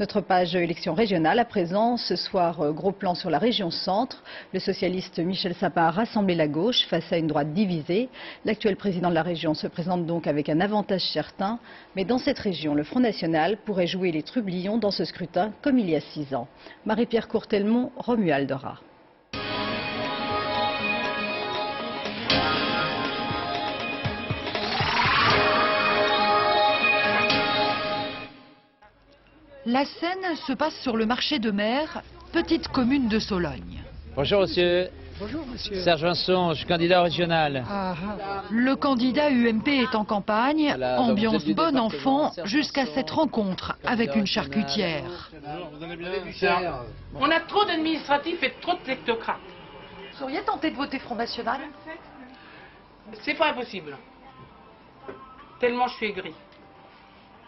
Notre page élection régionale à présent. Ce soir, gros plan sur la région centre. Le socialiste Michel Sapin a rassemblé la gauche face à une droite divisée. L'actuel président de la région se présente donc avec un avantage certain. Mais dans cette région, le Front National pourrait jouer les trublions dans ce scrutin comme il y a 6 ans. Marie-Pierre Courtelmont, Romuald Rat. La scène se passe sur le marché de Mer, petite commune de Sologne. Bonjour monsieur. Bonjour monsieur. Serge Vincent, je suis candidat régional. Le candidat UMP est en campagne, Voilà, ambiance vous êtes du bon département, enfant Serge jusqu'à Vincent, cette rencontre avec une régional. charcutière. Vous allez bien? On a trop d'administratifs et trop de technocrates. Vous seriez tenté de voter Front National? C'est pas impossible. Tellement je suis aigri.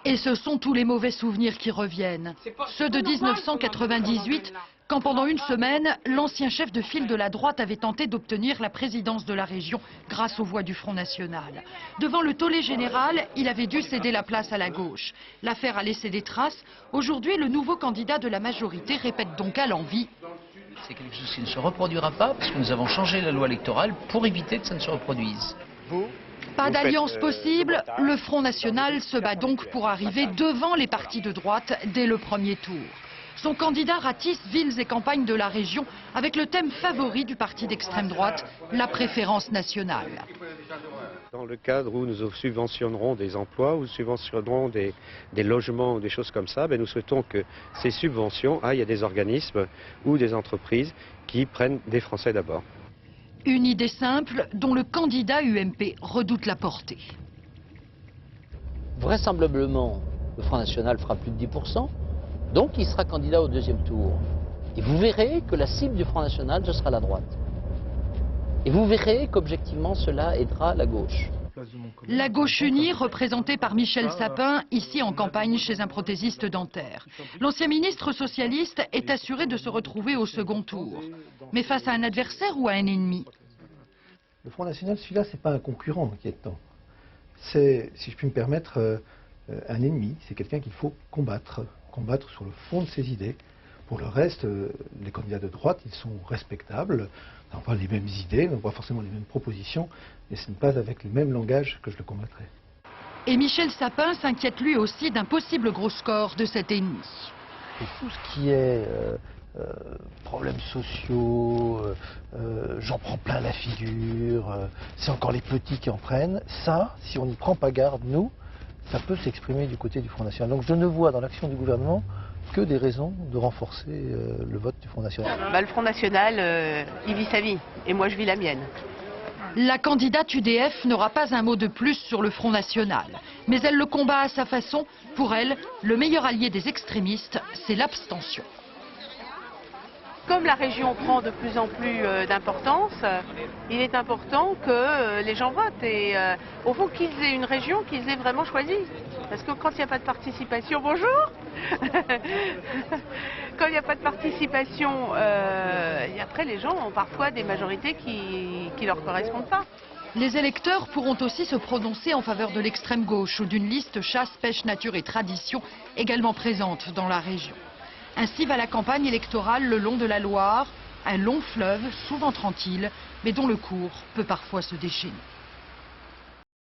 Et ce sont tous les mauvais souvenirs qui reviennent. Ceux de 1998, quand pendant une semaine, l'ancien chef de file de la droite avait tenté d'obtenir la présidence de la région grâce aux voix du Front National. Devant le tollé général, il avait dû céder la place à la gauche. L'affaire a laissé des traces. Aujourd'hui, le nouveau candidat de la majorité répète donc à l'envi. C'est quelque chose qui ne se reproduira pas parce que nous avons changé la loi électorale pour éviter que ça ne se reproduise. Pas d'alliance possible, le Front National se bat donc pour arriver devant les partis de droite dès le premier tour. Son candidat ratisse villes et campagnes de la région avec le thème favori du parti d'extrême droite, la préférence nationale. Dans le cadre où nous subventionnerons des emplois, ou subventionnerons des logements ou des choses comme ça, nous souhaitons que ces subventions aillent à des organismes ou des entreprises qui prennent des Français d'abord. Une idée simple dont le candidat UMP redoute la portée. Vraisemblablement, le Front National fera plus de 10%, donc il sera candidat au deuxième tour. Et vous verrez que la cible du Front National, ce sera la droite. Et vous verrez qu'objectivement, cela aidera la gauche. La gauche unie, représentée par Michel Sapin, ici en campagne chez un prothésiste dentaire. L'ancien ministre socialiste est assuré de se retrouver au second tour. Mais face à un adversaire ou à un ennemi? Le Front National, celui-là, c'est pas un concurrent qui est temps. C'est, si je puis me permettre, un ennemi. C'est quelqu'un qu'il faut combattre. Combattre sur le fond de ses idées. Pour le reste, les candidats de droite, ils sont respectables, n'ont pas les mêmes idées, n'ont pas forcément les mêmes propositions, et ce n'est pas avec le même langage que je le combattrai. Et Michel Sapin s'inquiète lui aussi d'un possible gros score de cet ennemi. Et tout ce qui est problèmes sociaux, j'en prends plein la figure, c'est encore les petits qui en prennent, ça, si on n'y prend pas garde, nous, ça peut s'exprimer du côté du Front National. Donc je ne vois dans l'action du gouvernement que des raisons de renforcer le vote du Front National. Le Front National, il vit sa vie, et moi je vis la mienne. La candidate UDF n'aura pas un mot de plus sur le Front National. Mais elle le combat à sa façon. Pour elle, le meilleur allié des extrémistes, c'est l'abstention. Comme la région prend de plus en plus d'importance, il est important que les gens votent. Et au fond, qu'ils aient une région qu'ils aient vraiment choisie. Parce que quand il n'y a pas de participation, bonjour Quand il n'y a pas de participation, après les gens ont parfois des majorités qui ne leur correspondent pas. Les électeurs pourront aussi se prononcer en faveur de l'extrême gauche ou d'une liste chasse, pêche, nature et tradition également présente dans la région. Ainsi va la campagne électorale le long de la Loire, un long fleuve, souvent tranquille, mais dont le cours peut parfois se déchaîner.